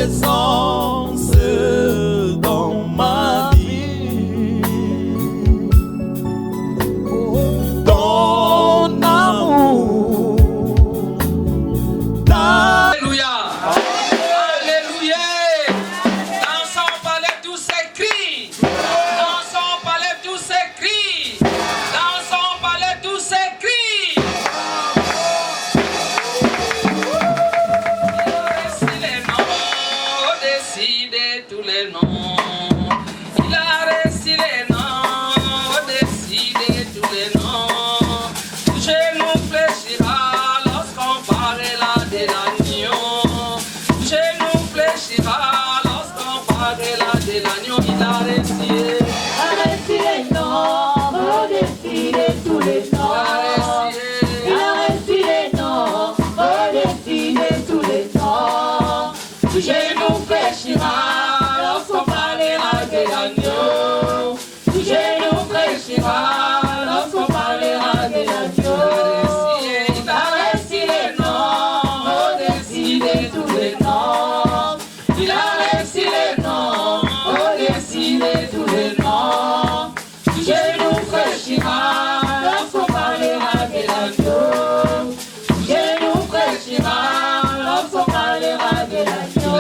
présence dans ma vie. Ton amour. Alléluia. Alléluia. Dans son palais tout s'écrit. Dans son palais tout s'écrit. Dans son palais tout s'écrit. Tous les noms, il a réussi les noms, décidé tous les noms. Je nous fléchira lorsqu'on parlera de l'agneau. Je nous fléchira lorsqu'on parlera de l'agneau. Il a réussi les noms, décidé tous les noms. Il a réussi les noms, décidé tous les noms. Je nous fléchira. Lorsqu'on parlera de l'agneau, il a réussi les noms, décidé tous les noms. Il a réussi les noms, décidé tous les noms. Je nous fraîchira lorsqu'on parlera de l'agneau. Je nous fraîchira lorsqu'on parlera de l'agneau.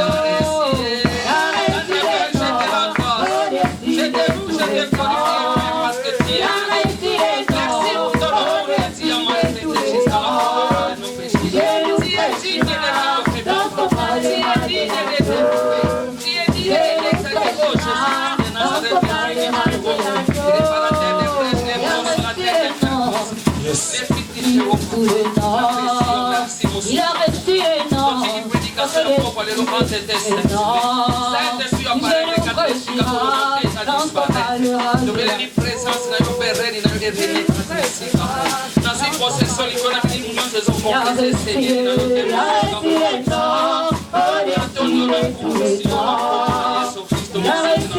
Il a resté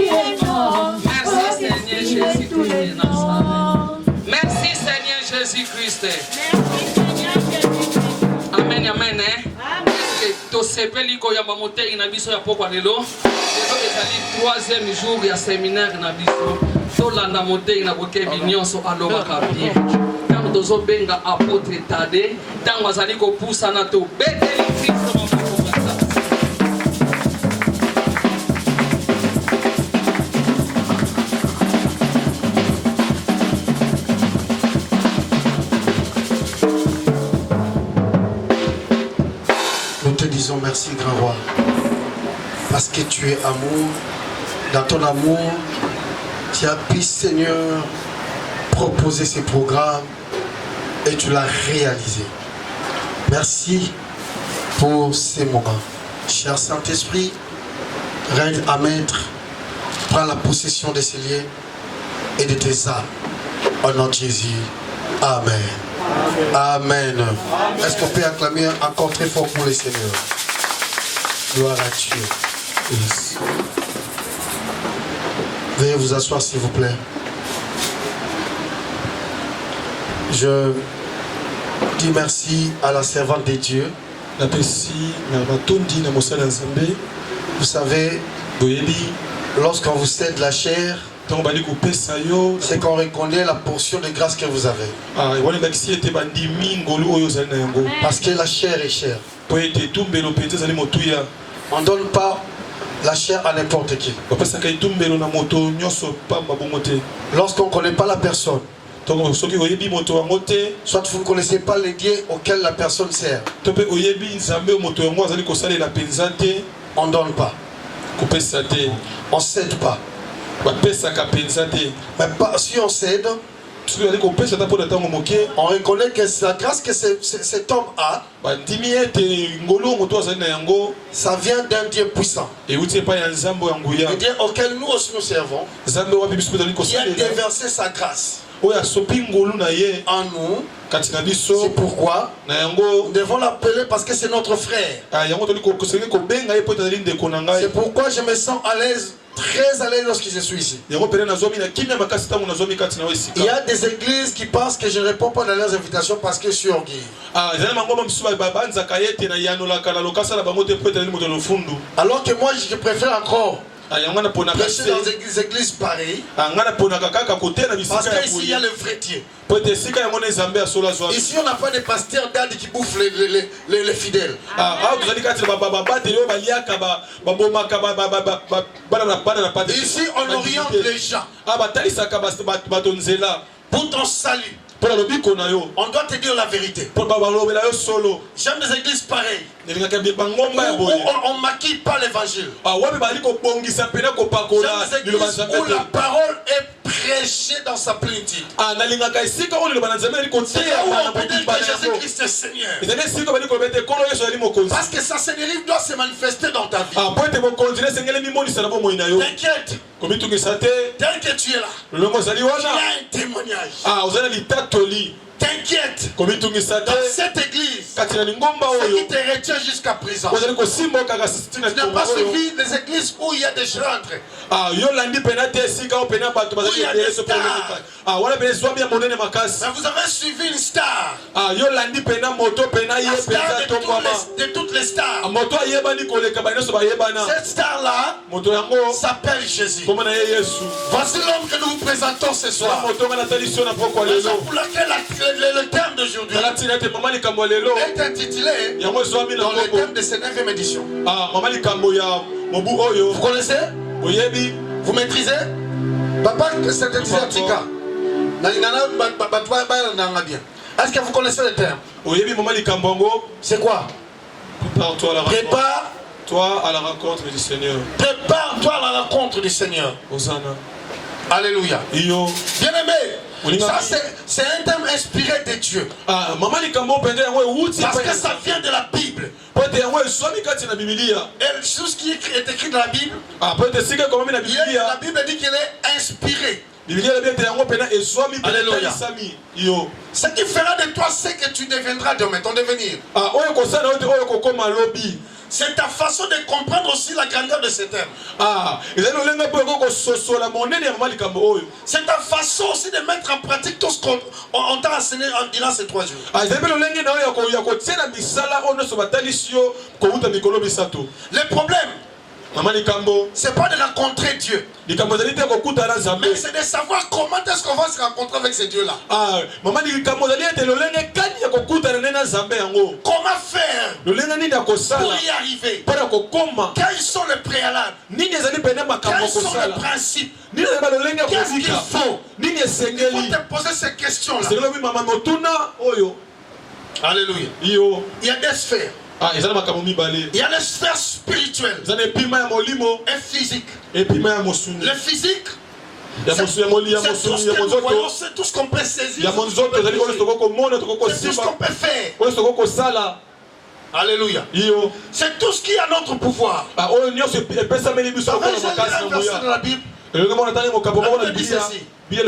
énorme. Merci Seigneur Jésus-Christ. Amen, amen. To sepeli ko ya mamote na biso ya pokwa lelo. Lelo ezali 3e jour ya séminaire na biso. To landa mote na bokebi nyonso alobaka bien. Tango tozo benga apôtre Tade, tango azali ko pusa na to beteli Kristo mo. Merci grand roi, parce que tu es amour. Dans ton amour, tu as pu, Seigneur, proposer ces programmes et tu l'as réalisé. Merci pour ces moments. Cher Saint-Esprit, règne à maître, prends la possession de ces lieux et de tes âmes. Au nom de Jésus, Amen. Amen. Est-ce qu'on peut acclamer encore très fort pour le Seigneur? Gloire à Dieu. Yes. Veuillez vous asseoir s'il vous plaît. Je dis merci à la servante de Dieu. Vous savez, lorsqu'on vous cède la chair, c'est qu'on reconnaît la portion de grâce que vous avez. Parce que la chair est chère. On ne donne pas la chair à n'importe qui. Lorsqu'on ne connaît pas la personne, soit vous ne connaissez pas les dieux auxquels la personne sert, on ne donne pas. On ne cède pas. Mais si on cède, on reconnaît que la grâce que cet homme a, ça vient d'un Dieu puissant. Le Dieu auquel nous aussi nous servons, qui a déversé sa grâce en nous. C'est pourquoi nous devons l'appeler, parce que c'est notre frère. C'est pourquoi je me sens à l'aise très à l'aise lorsque je suis ici. Il y a des églises qui pensent que je ne réponds pas à leurs invitations parce que je suis orgueilleux. Alors que moi, je préfère encore prêcher dans des églises pareilles. Parce qu'ici, il y a le vrai Dieu. Ici, on n'a pas de pasteur d'âne qui bouffe les fidèles. Ici, on oriente les gens. Pour ton salut, on doit te dire la vérité. J'aime des églises pareilles où on ne maquille pas l'évangile. J'aime des églises où la parole est prêchée dans sa plénitude. C'est là où on peut dire que Jésus-Christ est Seigneur. Parce que sa seigneurie doit se manifester dans ta vie. T'inquiète. Tel que tu es là, tu as un témoignage. T'inquiète, dans cette église, ce qui te retient jusqu'à présent, tu n'as pas suivi des églises où il y a des gendre, où il y a des stars. Mais vous avez suivi une star, la star de toutes les stars. Cette star-là s'appelle Jésus. Voici l'homme que nous vous présentons ce soir. Raison pour laquelle le thème d'aujourd'hui est intitulé dans le thème de cette 9e édition. Vous connaissez? Vous maîtrisez? Papa, c'est Tika. Est-ce que vous connaissez le terme? C'est quoi? Prépare-toi à la rencontre du Seigneur. Prépare-toi à la rencontre du Seigneur. Hosanna. Alléluia. Bien-aimé, ça c'est un thème inspiré de Dieu. Parce que ça vient de la Bible. Et tout ce qui est écrit dans la Bible, la Bible dit qu'elle est inspirée. Alléluia. Ce qui fera de toi ce que tu deviendras demain, ton devenir. C'est ta façon de comprendre aussi la grandeur de ce thème. C'est ta façon aussi de mettre en pratique tout ce qu'on t'a enseigné durant ces 3 jours. Le problème, c'est pas de rencontrer Dieu, mais c'est de savoir comment est-ce qu'on va se rencontrer avec ce Dieu-là. Comment faire pour y arriver? Quels sont les préalables? Quels sont les principes? Qu'est-ce qu'il faut? Il faut te poser ces questions-là. Alléluia. Il y a des sphères. Il y a les sphères spirituelles et physiques. Le physique, c'est tout ce qu'on peut saisir, c'est tout ce qu'on peut faire. Alléluia. C'est tout ce qui est à notre pouvoir. Il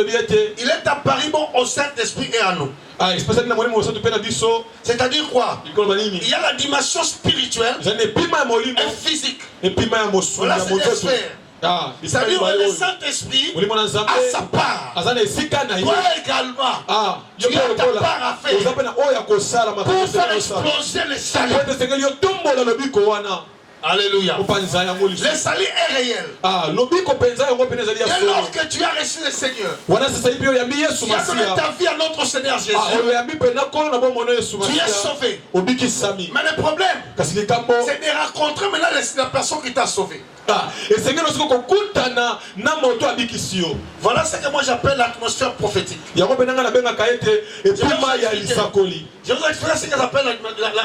est apparu au Saint-Esprit et à nous. C'est-à-dire quoi? Il y a la dimension spirituelle et physique. Voilà, c'est des sphères. C'est-à-dire que le Saint-Esprit a sa part. Toi également, tu as ta part à faire pour faire exploser le salut. Alléluia. Le salut est réel. Et lorsque tu as reçu le Seigneur, tu as donné ta vie à notre Seigneur Jésus, tu es sauvé. Mais le problème, c'est de rencontrer maintenant la personne qui t'a sauvé. Voilà ce que moi j'appelle l'atmosphère prophétique. Je vais vous expliquer ce que j'appelle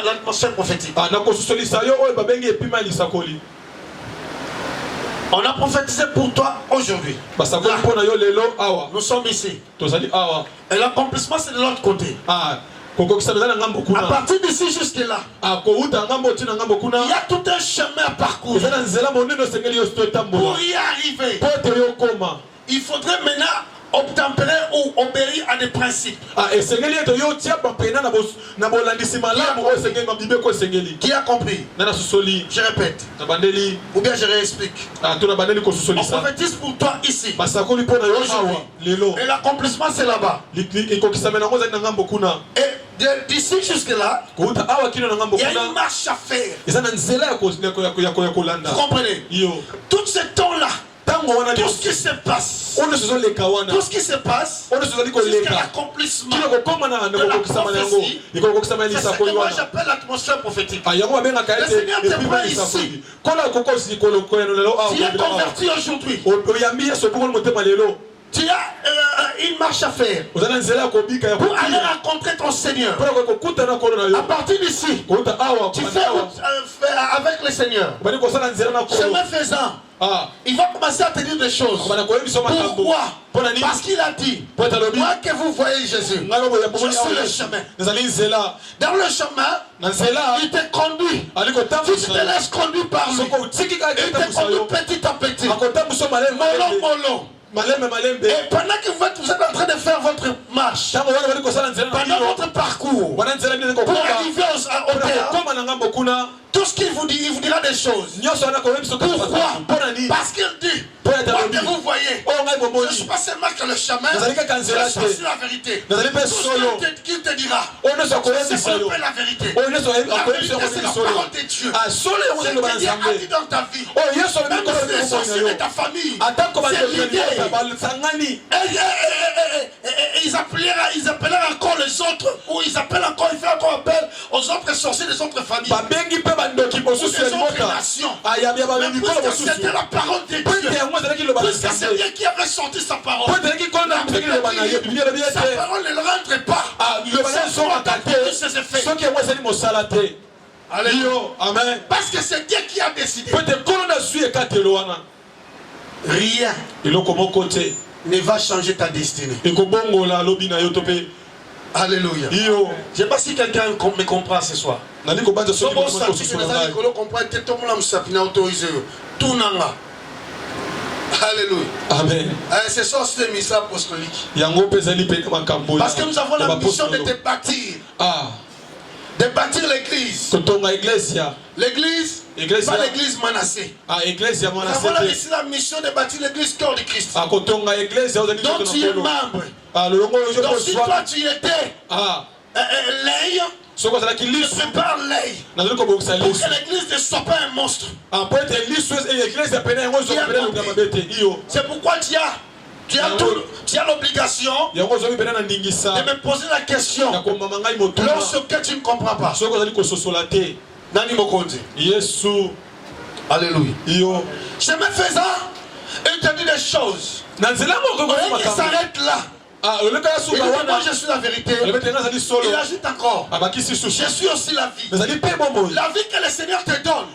l'atmosphère prophétique. On a prophétisé pour toi aujourd'hui. Nous sommes ici. Et l'accomplissement c'est de l'autre côté. À partir d'ici jusque là, il y a tout un chemin à parcourir. Pour y arriver, il faudrait maintenant obtempérer ou obéir à des principes. Qui a compris? Je répète. Ou bien je réexplique. On prophétise pour toi ici. Et l'accomplissement c'est là-bas. Et d'ici jusque-là, il y a une marche à faire. Vous comprenez? Tout ce temps-là, tout ce qui se passe, jusqu'à l'accomplissement de la prophétie, c'est ce que moi j'appelle l'atmosphère prophétique. Le Seigneur te prend ici. Tu es converti aujourd'hui. Tu as une marche à faire pour aller rencontrer ton Seigneur. À partir d'ici, tu fais avec le Seigneur. Chemin faisant, il va commencer à te dire des choses. Pourquoi? Parce qu'il a dit, moi que vous voyez Jésus, je suis le chemin. Dans le chemin, il te conduit. Tu te laisses conduire par lui. Il te conduit petit à petit. Mollo. Et pendant que vous êtes en train de faire votre marche, pendant votre parcours, pour arriver au terme, tout ce qu'il vous dit, il vous dira des choses. Pourquoi? Parce qu'il dit, moi que vous voyez, je ne suis pas seulement que le chemin, je suis aussi la vérité. Tout ce qu'il te dira, c'est qu'on appelle la vérité. La vérité, c'est la parole de Dieu. Ce que Dieu a dit dans ta vie, même les sorciers de ta famille, c'est l'idée. Et ils appellent encore les autres, ou ils appellent encore, ils font encore appel aux autres sorciers des autres familles. Des autres nations. Mais puisque c'était la parole de Dieu, puisque c'est Dieu qui avait sorti sa parole, sa parole ne le rentre pas. C'est toi qui as produit ses effets. Alléluia. Parce que c'est Dieu qui a décidé. Rien ne va changer ta destinée. Alléluia. Je ne sais pas si quelqu'un me comprend ce soir. Alléluia. Amen. Ce soir, c'est une mission apostolique. Parce que nous avons la mission de te bâtir. De bâtir l'église. L'église, pas l'église menacée. Nous avons ici la mission de bâtir l'église cœur de Christ. Donc tu es membre. Donc si toi tu étais l'œil, je prépare l'œil pour que l'église ne soit pas un monstre. C'est pourquoi tu as l'obligation de me poser la question lorsque tu ne comprends pas. Nani Mokonzi. Alléluia. Chemin faisant, il te dit des choses. Il s'arrête là. Il dit, moi je suis la vérité. Il ajoute encore, je suis aussi la vie. La vie que le Seigneur te donne,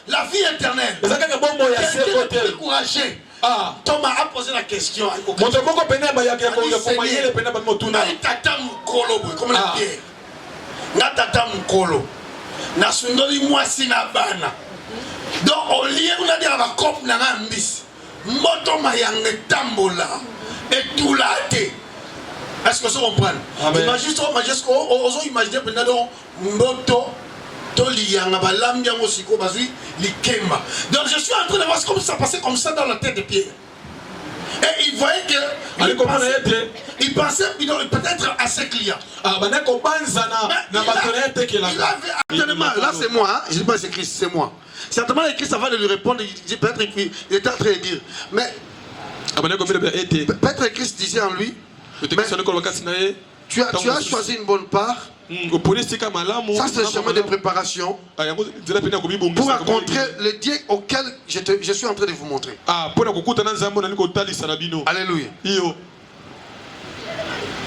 la vie éternelle. Quelqu'un de découragé. Thomas a posé la question. Donc au lieu de dire à cop na mbis moto mayanga tambola et tout là. Est-ce que vous comprenez? Imagine toi majesco ozo imaginer pendant moto to lianga balambia mosiko bazui likemba. Donc je suis en train de voir comme ça passait comme ça dans la tête de Pierre. Et il voyait que il pensait peut-être à ses clients. Là c'est moi, hein? Je ne dis pas c'est Christ, c'est moi. Certainement le Christ avant de lui répondre, il peut-être il était en train de dire, mais peut-être Christ disait en lui, tu as choisi une bonne part. Ça c'est le chemin de préparation pour rencontrer le Dieu auquel je suis en train de vous montrer. Alléluia.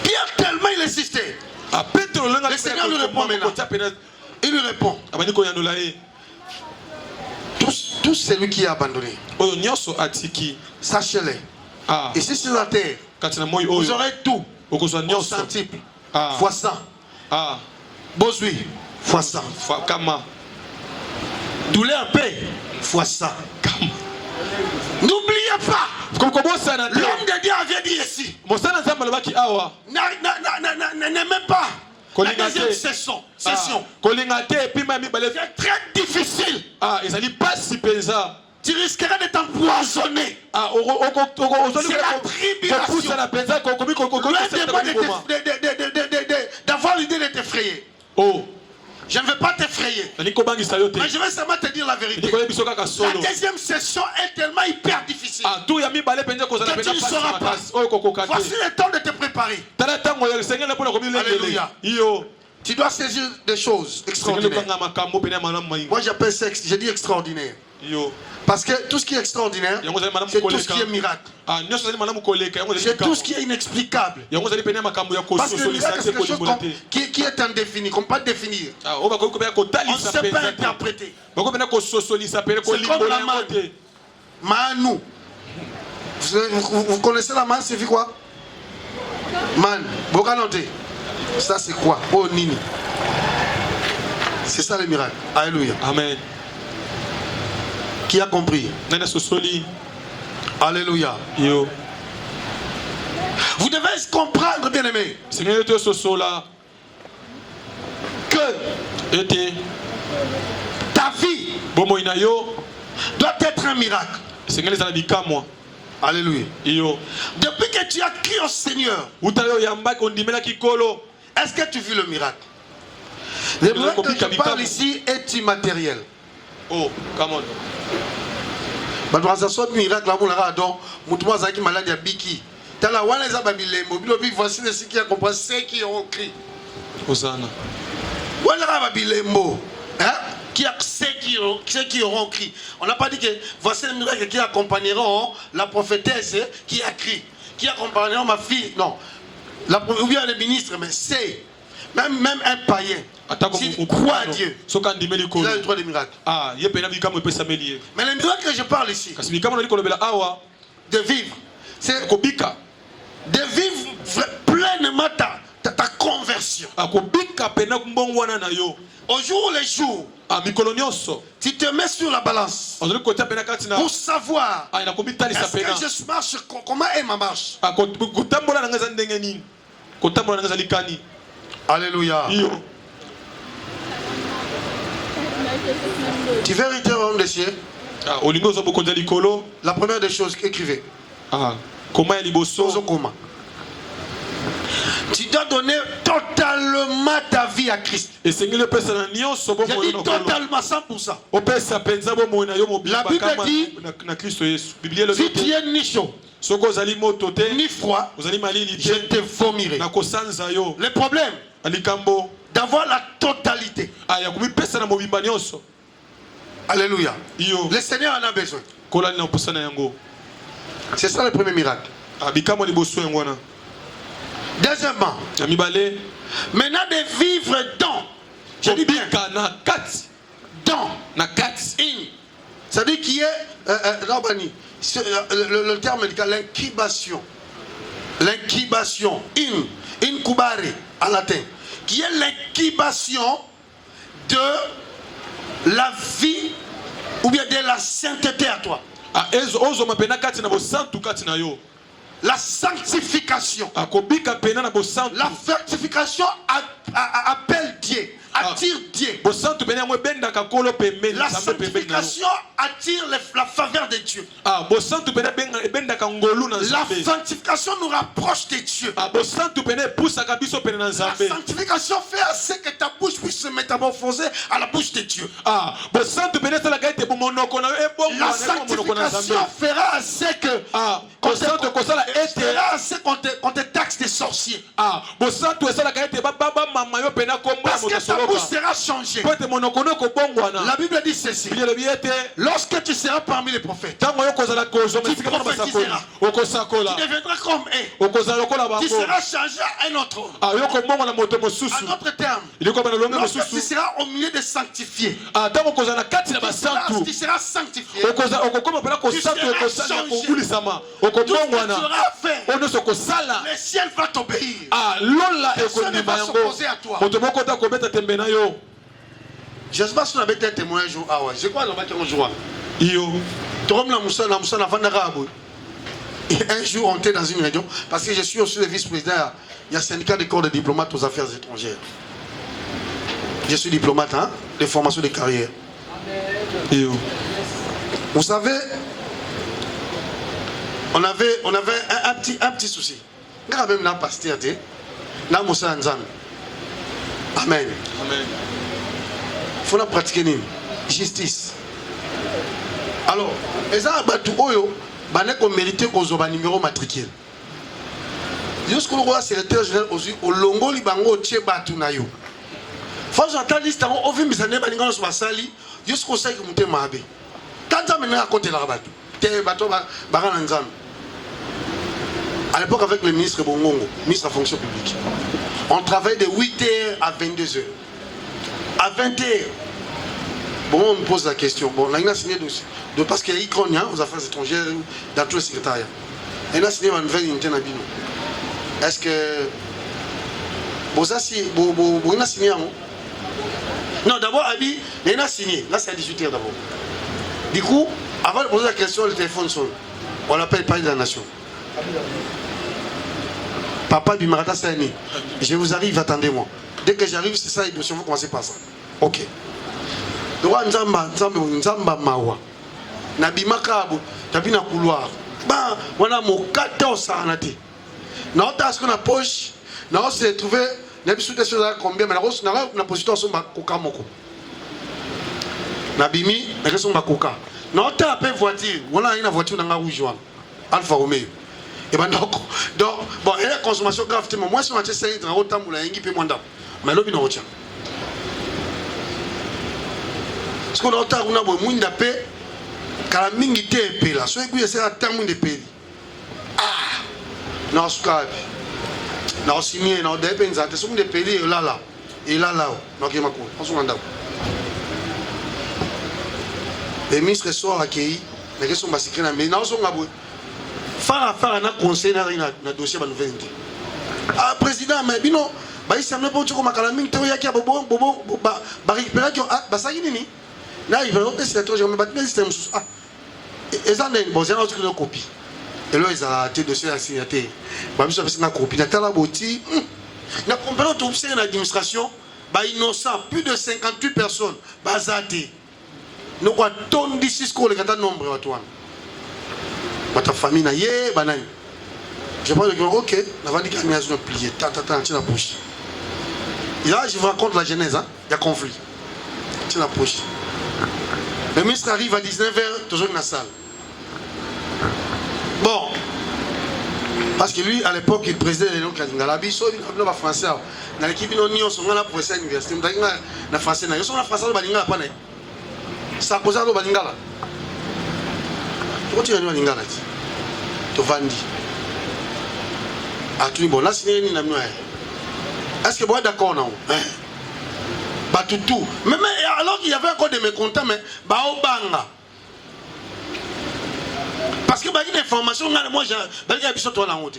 Pierre tellement il insistait. Le Seigneur lui répond maintenant. Il lui répond. Tout celui qui est abandonné, sachez-le. Ici sur la terre, vous aurez tout au centuple, fois 100. Bosui, fois 100. Douleur paix, fois 100. N'oubliez pas, L'homme de Dieu avait dit ici. N'aimez pas la deuxième session. C'est très difficile. Tu risquerais d'être empoisonné. C'est la tribulation. D'avoir l'idée de t'effrayer. Je ne veux pas t'effrayer. Mais je vais seulement te dire la vérité. La deuxième session est tellement hyper difficile que tu ne sauras pas. Voici le temps de te préparer. Alléluia. Tu dois saisir des choses extraordinaires. Moi j'appelle ça, je dis extraordinaire. Parce que tout ce qui est extraordinaire, c'est tout ce qui est miracle. C'est tout ce qui est inexplicable. Parce que le miracle, c'est quelque chose qui est indéfini, qu'on ne peut pas définir. On ne sait pas interpréter. C'est comme la manne. Manou. Vous connaissez la manne, c'est quoi? Man, Bokanante. Ça c'est quoi? Oh Nini. C'est ça le miracle. Alléluia. Amen. Qui a compris? Alléluia. Vous devez comprendre, bien aimé, que ta vie doit être un miracle. Alléluia. Depuis que tu as crié au Seigneur, est-ce que tu vis le miracle? Le miracle que je parle ici est immatériel. Oh, come on. Miracle là, donc, malade à Biki. Voici ceux qui ont compris, ceux qui ont crié. Hosanna. Ceux qui auront crié. On n'a pas dit que voici les miracles qui accompagneront la prophétesse qui a crié. Qui accompagneront ma fille. Non. Ou bien le ministre, mais c'est. Même un païen. Si crois à Dieu, il a le droit des miracles. Mais le miracle que je parle ici, de vivre, c'est de vivre pleinement ta conversion. Au jour le jour, tu te mets sur la balance pour savoir est-ce que je marche, comment est ma marche. Alléluia. Tu veux hériter au royaume des cieux? La première des choses, écrivez. Tu dois donner totalement ta vie à Christ. J'ai dit totalement 100%. La Bible dit, si tu es ni chaud, ni froid, je te vomirai. Le problème, d'avoir la totalité. Alléluia. Le Seigneur en a besoin. C'est ça le premier miracle. Deuxièmement, maintenant de vivre dans. Je dis bien dans. C'est-à-dire qu'il y a le terme médical, l'incubation. L'incubation. Incubare en latin. Qui est l'incubation de la vie ou bien de la sainteté à toi. La sanctification. La sanctification appelle Dieu, attire Dieu. La sanctification attire la faveur de Dieu. La sanctification nous rapproche de Dieu. La sanctification fait assez que ta bouche puisse se métamorphoser à la bouche de Dieu. La sanctification fera assez que qu'on te taxe des sorciers. Parce que ta bouche sera changée. La Bible dit ceci. Lorsque tu seras parmi les prophètes, tu prophétiseras. Tu deviendras comme eux. Tu seras changé à un autre homme. En d'autres termes, lorsque tu seras au milieu des sanctifiés, tu seras sanctifié. Tu seras changé. Tout ce que tu auras fait, le ciel va t'obéir. Personne ne va s'opposer à toi. Je ne sais pas si on avait un témoignage un jour. Je crois qu'on a un jour. Et un jour, on était dans une réunion, parce que je suis aussi le vice-président, il y a un syndicat de corps de diplomates aux affaires étrangères. Je suis diplomate, hein, de formation de carrière. Et vous savez, on avait un petit souci. Quand même là, pasteur, là, Moussa Nzan. Amen. Amen. Il faut pratiquer une justice. Alors, et ça, Oyo, on mérite qu'on ait un numéro matricule. Jusqu'au roi secrétaire général au Longo Libango Tchébatu Nayo. Faut j'entends liste en ouvre mes années balinga sur Sali jusqu'au 5 monté Mabe. Quand ça maintenant raconter la rabat. Té bateau baran nzam. À l'époque avec le ministre Bongongo, ministre de la fonction publique. On travaille de 8h à 22h. À 20h. Bon, on me pose la question. Bon, là, il a signé de parce qu'il y a Icronia aux affaires étrangères dans tout le secrétariat. Il a signé une nouvelle unité dans Bino. Est-ce que. Bon, ça, si. Bon, il a signé. Non, d'abord, Abi, il a signé. Là, c'est à 18h d'abord. Du coup, avant de poser la question, le téléphone sonne. On l'appelle Palais de la Nation. Papa Bimarata Sani, je vous arrive, attendez-moi. Dès que j'arrive, c'est ça, il faut commencer par ça. Ok. Droit Nzamba Mawa. Nabimaka, t'as na couloir. Bah, on a mon 14 santé. N'a pas ce qu'on a poche. N'a pas se trouvé. N'a pas des choses à combien. Mais n'a pas position sur ma coca moko. Nabimi, n'a son ma coca. N'a pas appelé voiture. On a une voiture dans la rouge. Alfa Romeo. Et ben donc, bon, et la consommation grave, moi, si on a essayé de faire autant de temps, on a mais l'homme n'a pas. Parce qu'on a autant de temps, on a paix, car la mingi est paix là. Soit que c'est un terme de paix. Ah, non, ce cas, non, signé, non, des peines, c'est ce qu'on a payé là, et là, non, qui est ma cour, on s'en rend. Les ministres sont accueillis, mais ils sont massacrés, mais non, ils sont aboués. Faire un conseil dans le dossier de la nouvelle. Ah, président, mais non, il s'est amené pour que Makalaming, tu as bobo, récupérer que ça y est, là, il va c'est toi, je me bats, mais système. Ah, et ça, bon, c'est une copie. Et là, ils ont été dossier à signater. Je suis une copie. Il y a boti. Il y a combien de l'administration, innocent, plus de 58 personnes, basaté. Nous avons 16 cours, les nombre à toi. Votre famille n'a yé, banane. Je pense que, ok, on va dire qu'il y a un plié, tiens la bouche. Et là, je vous raconte la genèse, hein? Il y a conflit. Tiens la bouche. Le ministre arrive à 19h, toujours dans la salle. Bon. Parce que lui, à l'époque, il présidait les noms Ngalabi, il est français. Dans l'équipe, il y a un pour essayer l'université. Il y a un français. Il y a un français qui est ça cause de Balingala. Tu continues à Balingala. Tu vendis. Ah, tu dis bon, là, c'est une amie. Est-ce que vous êtes d'accord, non? Bah, tout. Mais alors qu'il y avait encore des mécontents, mais bah, au banga. Parce que bah, il y a une information, moi, j'ai un épisode de la honte.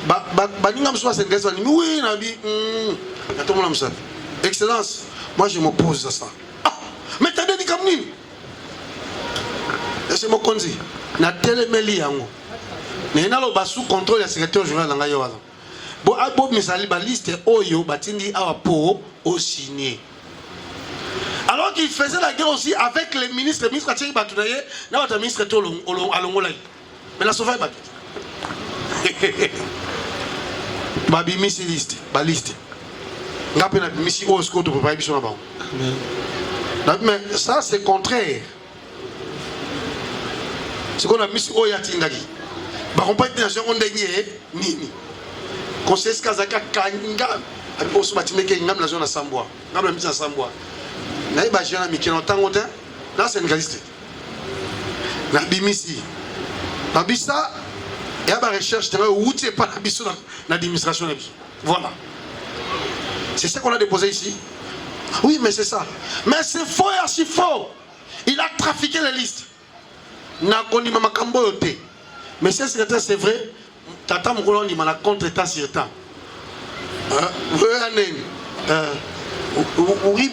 Bah, il y a une chose, oui, Nabi. Excellence, moi, je m'oppose à ça. Mais t'as dit comme nous. C'est mon conseil. Na téléméli yango. Mais na lo basu contrôle la secrétaire général nga yo waza. Bo abo misali ba liste oyo batindi awa po au signé. Alors qu'il faisait la guerre aussi avec les ministres, le ministre Tchèque Batounaye, na votre ministre to alongolai. Mais la sauvé bat. Ba bimisi liste, ba liste. Ngape na bimisi o sko to papa biso na ba. Mais ça c'est contraire. Ce qu'on a mis au Yatingagi. Bah on peut être dans un ni. Conseil Kazaka Kanga. On se bâtit mais qu'il y a une zone à Sambois. On a mis à Sambois. N'a pas j'ai un ami qui entend autant. Là c'est une galiste. La bimisi. La bissa. Et à la recherche où tu es pas la bisso dans l'administration. Voilà. C'est ce qu'on a déposé ici. Oui, mais c'est ça. Mais c'est faux et archi faux. Il a trafiqué les listes. Nakoni mama kambo yote. Mais c'est secrétaire, c'est vrai. Tata mokolo ni mana contre temps sur temps. Oui.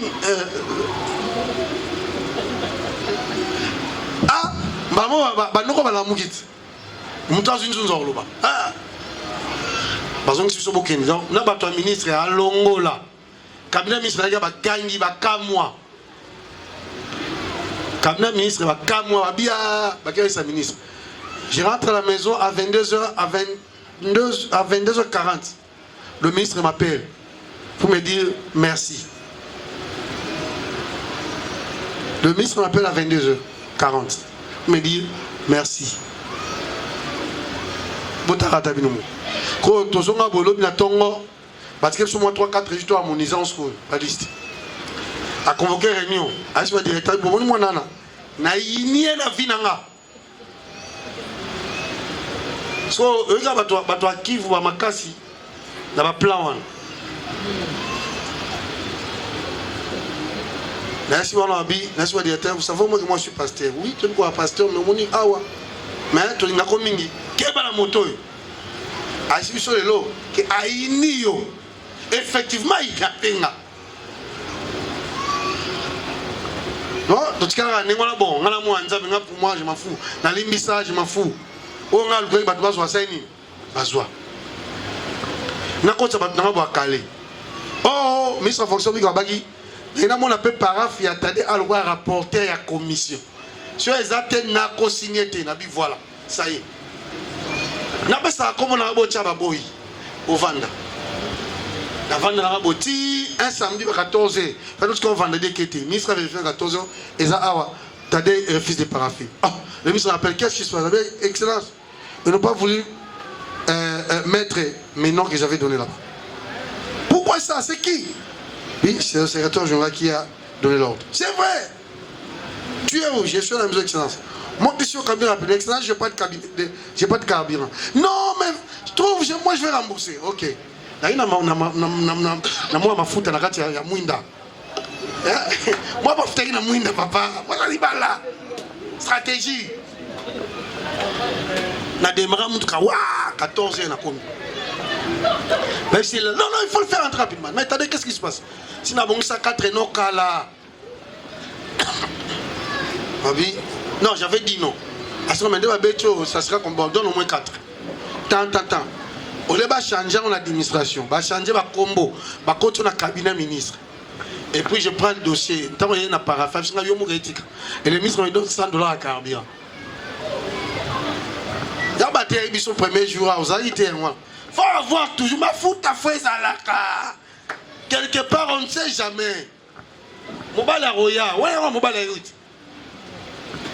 Ah, maman, bah noko bala mugit. Moutazi Nzonzorloba. Ah. Bazong si sobo kendi. Donc, na bato ministre à Longola. Cabinet ministre à Bagangi, Bakamwa. Cabinet ministre à Bakamwa, Babia, Bakay sa ministre. Je rentre à la maison à 22h, à 22h40. Le ministre m'appelle pour me dire merci. Le ministre m'appelle à 22h40 pour me dire merci. Botarata binomo. Quand tozonga bolo bina tongo, parce que sur moi 3-4 résultats à mon isance pas liste. A convoqué réunion, a soit directeur pour moi nana. Na inie na vinanga. So eux bato akivu ba makasi na ba plan wana. Merci wana abi, merci directeur, vous savez moi que moi je suis pasteur. Oui, tu es quoi pasteur mais moni awa. Mais tu n'as pas mingi. Keba la moto. Asi sur le lot que aini yo. Effectivement il a penga. Non, tout ce qu'on a n'est pas bon. On a moi nzambe nga pour moi je m'en fous. Na limbisa je m'en fous. On a le gars bato bazwa saini. Bazwa. Na kota bato na ba kale. Oh, ministre en fonction biko bagi. Et là mon appel paraf ya tade alwa rapporter à commission. Sur les attentes na ko signé te na bi voilà. Ça y est. Na pesa comme on a bocha baboy au vanda. La vanda na boti un samedi à 14h. Fait nous qu'on vendredi qui était ministre vérifié à 14h et ça awa tade refuse de paraffer. Ah, le ministre appelle qu'est-ce qui se passe? Excellence. Ils n'ont pas voulu mettre mes noms que j'avais donnés là-bas. Pourquoi ça? C'est qui? Oui, c'est le secrétaire général qui a donné l'ordre. C'est vrai. Tu es où? Je suis à la maison d'excellence. Monte sur le carburant rapide. Excellence, je n'ai pas de carburant. Non, mais je trouve, moi je vais rembourser. Ok. Là, il y a ma foute à la gâte, il y a Mouinda. Moi, je vais Mouinda, papa. Moi, je vais là. Stratégie. Na démarré à 14 ans. Mais non, il faut le faire entrer rapidement. Mais attendez, qu'est-ce qui se passe? Si on a bon ça 4 non là. Non, j'avais dit non. À ce moment-là, ça sera comme bon, donne au moins 4. Tant. On va changer l'administration, on va changer le combo, on va continuer le cabinet ministre. Et puis je prends le dossier, tant qu'il y a un paragraphe, et le ministre me donne $100 à carburant. Il son premier jour, il faut avoir toujours ma foute à faire ça. Quelque part, on ne sait jamais. Mobala Roya, ouais, Mobala Roya.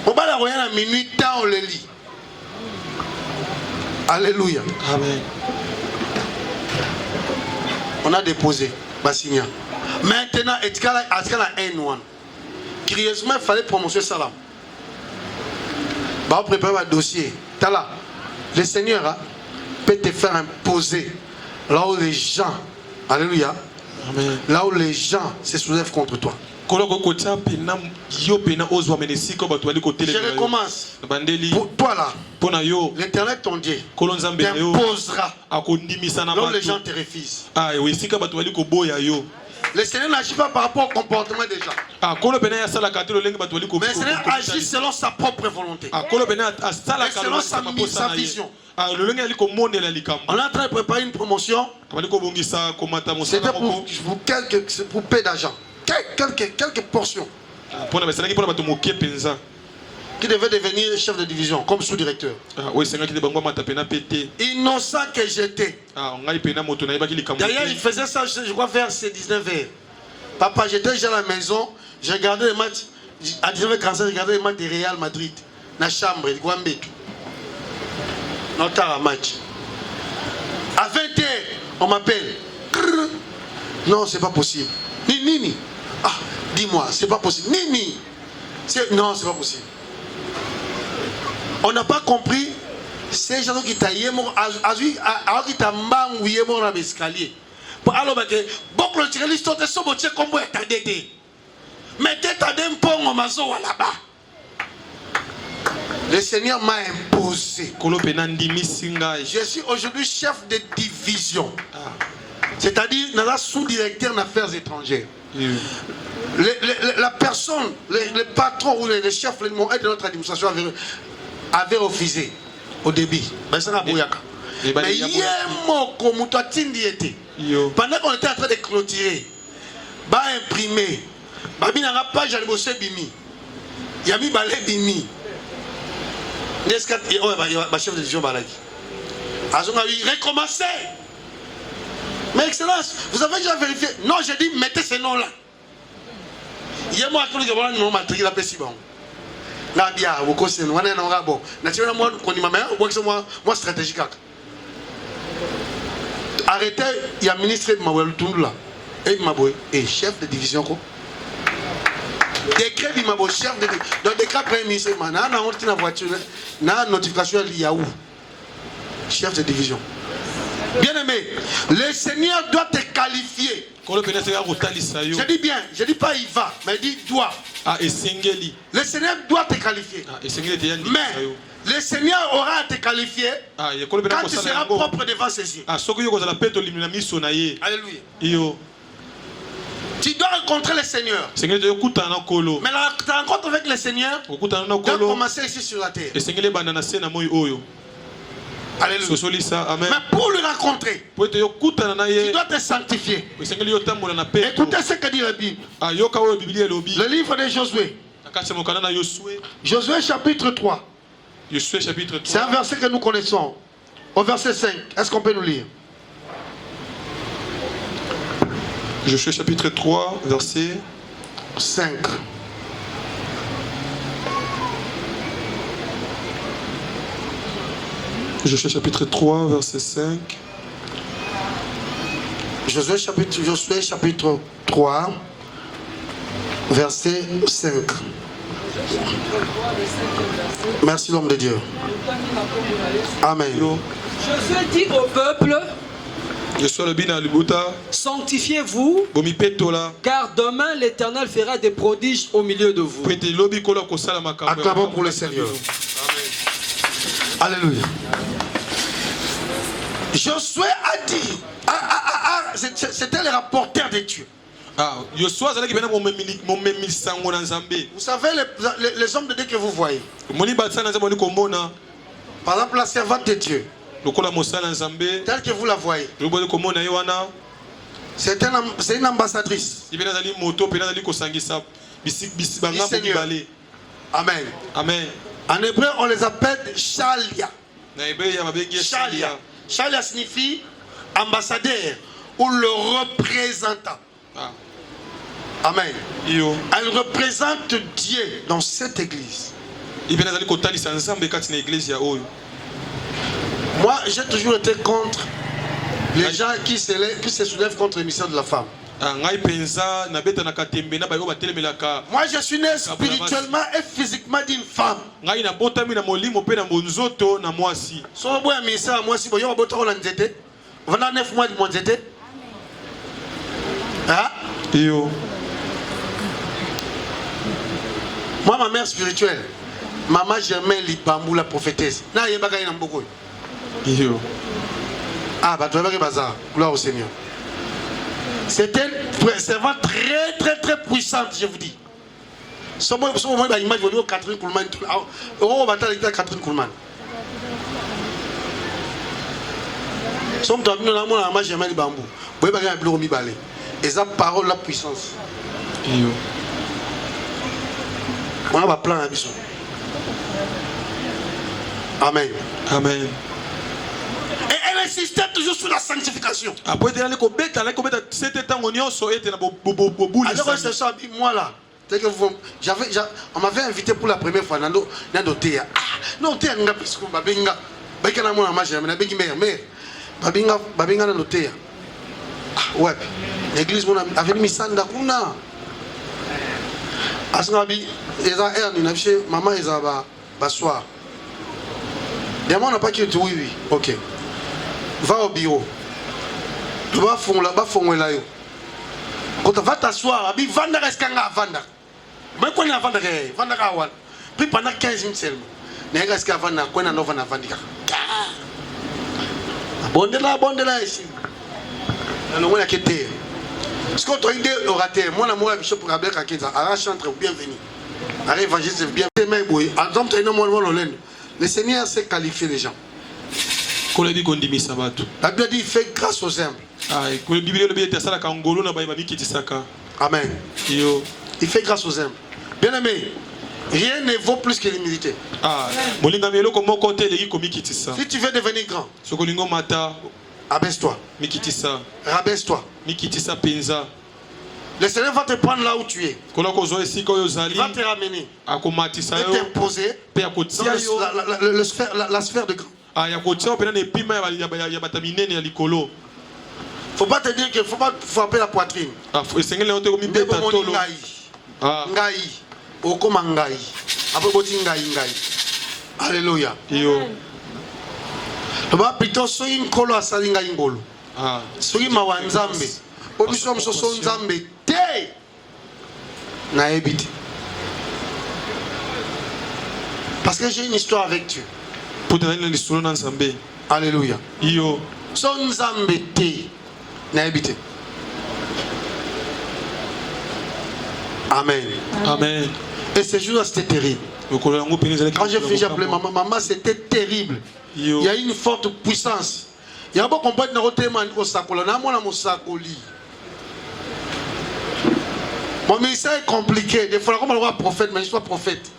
Mobala Roya, à minuit, temps, on le lit. Alléluia. Amen. On a déposé, Bassigna. Maintenant, est-ce qu'il y a un N1? Curieusement, il fallait prononcer ça là. On prépare un dossier. Tala. Le Seigneur hein, peut te faire imposer là où les gens, alléluia, amen. Là où les gens se soulèvent contre toi. Je recommence. Pour toi là, l'Éternel ton Dieu t'imposera là où les gens te refusent. Le Seigneur n'agit pas par rapport au comportement des gens. Mais le Seigneur agit selon sa propre volonté. Selon sa vision. On est en train de préparer une promotion. C'était pour peu d'argent. Quelques portions. Qui devait devenir chef de division, comme sous-directeur. Innocent que j'étais. D'ailleurs, il faisait ça, je crois, vers ses 19h. Papa, j'étais déjà à la maison, j'ai regardé les matchs, à 19h45, j'ai regardé les matchs de Real Madrid, dans la chambre, de Guambetu. Notre match. À 20h, on m'appelle. Non, c'est pas possible. Nini. Ah, dis-moi, c'est pas possible. Nini. Non, c'est pas possible. On n'a pas compris. Ces gens qui taillent, alors qu'ils t'embangouillent dans l'escalier. Alors que beaucoup de gens sont des sommes comme vous êtes dédé. Mettez ta dempong au mazo là-bas. Le Seigneur m'a imposé. Je suis aujourd'hui chef de division. C'est-à-dire, dans sous-directeur d'affaires étrangères. La personne, le patron ou le chef de notre administration avait refusé. au début. Mais ça n'a pas bouyaka. Mais hier, moko mutatindi était. Pendant qu'on était en train de clôturer, bah imprimer, bah bien la page à l'ebossé bimi. Yami balé bimi. N'est-ce que bah chef de division balaki. Azonga lui recommencer. Mais excellence, vous avez déjà vérifié? Non, j'ai dit mettez ces noms là. Hier moi quand je vois le nom matriculé la pessi bon. Là bien, vous connaissez nous on est en bon. Naturellement moi qu'on dit moi stratégique. Arrêtez, il y a un ministre de Maboué Tundula. Et Maboué est chef de division. Décret de Maboué, chef de division. Dans le décret premier ministre, on a une voiture, on a une notification à l'IAOU. Chef de division. Bien aimé, le Seigneur doit te qualifier. Je dis bien, je ne dis pas il va, mais il dit doit. Le Seigneur doit te qualifier. Mais le Seigneur aura à te qualifier quand tu seras propre devant ses yeux. Alléluia. Tu dois rencontrer le Seigneur. Mais la rencontre avec le Seigneur doit commencer ici sur la terre. Alléluia. Amen. Mais pour le rencontrer, tu dois te sanctifier. Écoutez ce que dit la Bible. Le livre de Josué. Josué chapitre 3. C'est un verset que nous connaissons. Au verset 5. Est-ce qu'on peut nous lire? Josué chapitre 3, verset 5. Josué chapitre 3, verset 5. Josué chapitre 3, verset 5. Merci l'homme de Dieu. Amen. Josué dit au peuple, sanctifiez-vous, car demain l'Éternel fera des prodiges au milieu de vous. Acclamons pour le Seigneur. Amen. Alléluia. Josué a dit, c'était le rapporteur de Dieu. Vous savez les hommes de Dieu que vous voyez. Par exemple la servante de Dieu. Telle que vous la voyez. C'est une ambassadrice. Amen. Amen. En hébreu on les appelle Shalia. Shalia. Shalia signifie ambassadeur ou le représentant. Amen. Elle représente Dieu dans cette église. Moi, j'ai toujours été contre les gens qui se soulèvent contre l'émission de la femme. Moi, je suis né spirituellement et physiquement d'une femme. Moi, ma mère spirituelle, Maman Germaine Lipambou, la prophétesse. Ah, bah, tu vas bazar. Gloire au Seigneur. C'était une servante très puissante, je vous dis. Image de Catherine Kuhlman. On va parler de Catherine Kuhlman. Somme toi, nous avons Maman Germaine Lipambou. Vous voyez, il y a un balai. Et ça, parole, la puissance. On a un plan à mission. Amen. Amen. Et elle insistait toujours sur la sanctification. Alors, moi là, on m'avait invité pour la première fois. Ouais, l'église avait mis ça dans kuna. Asnabi, maman ils ont bassoir. Demain on n'a pas qui dit oui. Ok. Va au bureau. Tu vas fondre là. Quand tu vas t'asseoir, abi vanda reskanga vanda. Mais quoi na vanda awan. Puis pendant 15 minutes seulement. Nega ska vanda quoi na nova na vandika. Bonde là ici. Alors on a quitté. Ce qu'on a dit orateur, moi l'amour bishop Gabriel Kakeza, ara chantre bienvenue. Ara évangéliste bienvenue. En tant que moi Le Seigneur sait qualifier les gens. Qu'on a dit qu'on dit misabato. La Bible dit il fait grâce aux humbles. Ah, que le Bible le bien ça la kangolo na ba ba mikiti saka. Amen. Yo. Il fait grâce aux humbles. Bien aimé, rien ne vaut plus que l'humilité. Ah, molinga melo ko moko te le ko mikiti sa. Si tu veux devenir grand, Sokolingo mata abaisse-toi. mikiti sa. Rabaisse-toi. Mikiti sa penza. Le Seigneur va te prendre là où tu es. Kola ko zo esika yo Il zali. va te ramener. Akomatisa Et yo. t'imposer Pe akotia yo. dans la sphère de grand. Ah, ya kotia pe na epima ya bataminene ya likolo. Faut pas te dire qu'il faut pas frapper la poitrine. Ah, esengele yo te ko Mais mibeta bon, tolo. ngai. Ah, Ngai. Okoma ngai. Après boti ngai ngai. Alléluia. yo. Ba plutôt soki nkolo asali ngai ngolo. Ah, Soki mawa nzambe. Obiso mososo nzambe te. Nayebi te. Parce que j'ai une histoire avec Dieu. pour te donner l'histoire dans Zambé. Alléluia. Yo. Son nzambe te. Nayebi te. Amen. Amen. Et ce jour-là, c'était terrible. Quand j'ai fini, j'ai appelé maman. Maman, c'était terrible. Yo. Il y a une forte puissance. Il y a beaucoup de gens qui ont été mon ministère est compliqué. Des fois, comme on voit prophète, mais je suis pas prophète.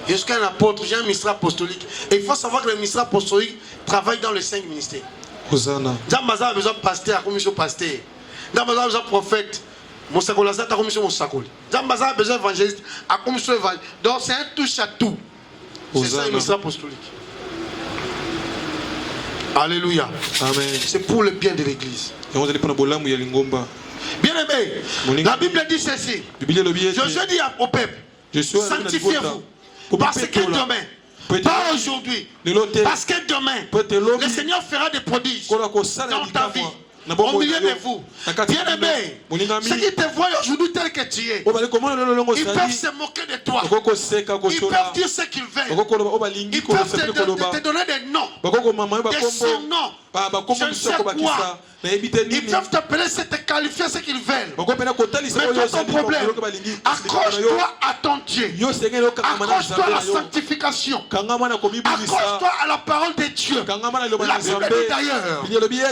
Je suis un apôtre, j'ai un ministère apostolique. Et il faut savoir que le ministère apostolique travaille dans les 5 ministères. Hosanna. Zambaza a besoin de pasteur, comme je suis pasteur. Zambaza a besoin de prophète. Moussakola Zata, comme je suis Moussakoli. Zambaza a besoin d'évangéliste, comme je suis évangéliste. Donc c'est un touche à tout. C'est ça le ministère apostolique. Alléluia. Amen. C'est pour le bien de l'église. Bien aimé, la Bible dit ceci. Je dis au peuple, sanctifiez-vous. Parce que demain, pas aujourd'hui, parce que demain, le Seigneur fera des prodiges dans ta vie. Au milieu de vous, bien aimé, ceux qui te voient aujourd'hui tel que tu es, ils peuvent se moquer de toi, ils peuvent dire ce qu'ils veulent, ils peuvent te donner des noms, des surnoms, je ne sais quoi. Ils peuvent t'appeler, te qualifier ce qu'ils veulent. Mais toi, ton problème, accroche-toi à ton Dieu, accroche-toi à la sanctification, accroche-toi à la parole de Dieu. La Bible dit d'ailleurs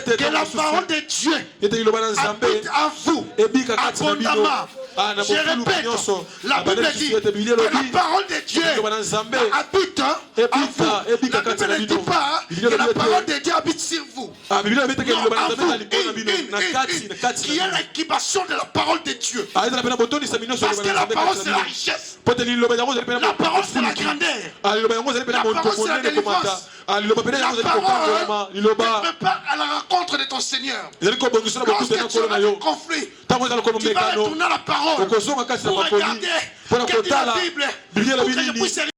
que la parole de Dieu habite en vous abondamment. Je répète, la Bible dit que la parole de Dieu habite en vous. La Bible ne dit pas que la parole de Dieu habite sur vous. Non, en vous. Qui est l'incubation de la parole de Dieu. Parce que la parole c'est la richesse. La parole c'est la grandeur. La parole c'est la délivrance. La parole te prépare à la rencontre de ton Seigneur. Lorsque tu as un conflit, tu vas retourner à la parole pour regarder quelle est la Bible pour que je puisse